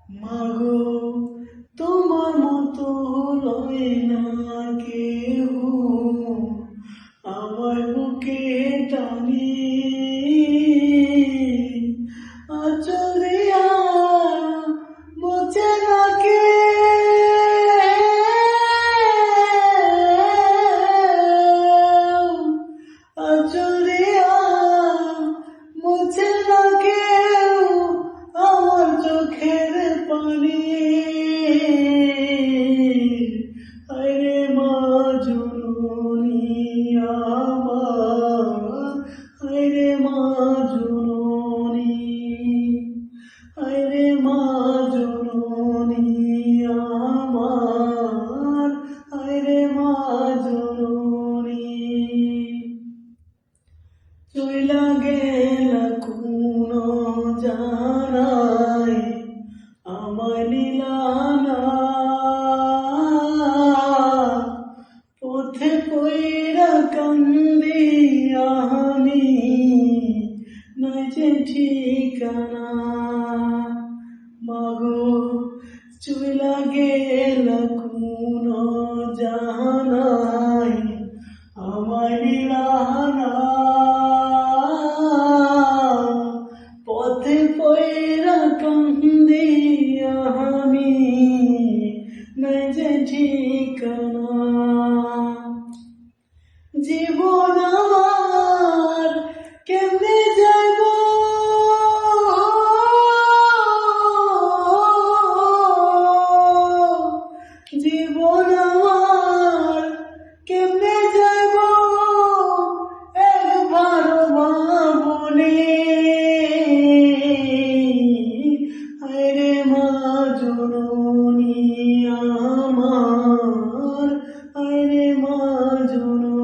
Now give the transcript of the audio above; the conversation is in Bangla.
মাগো তোমার মতো লয় না কেহ, আমার বুকে টানি আঁচল দিয়া মোছে না কে, আঁচল দিয়া মোছে না কেউ আমার চোখের পানি। আরে মা জননী আমার, আরে মা জননী, আরে মা জননী আমার, আরে মা জননী। চইলা গেলা কোন জানাই আমায় নিলা না, পথে পইরা কান্দি আমি নাই যে ঠিকানা। মাগো চইলা গেলা কোন জানাই আমায় নিলা না, পথে পইরা কান্দি আমি নাই যে ঠিকানা। জীবন আমার কেমনে যাইব, জীবন আমার কেমনে যাইব একবার ভাবনি। আরে মা জননী আমার, আরে মা জননী।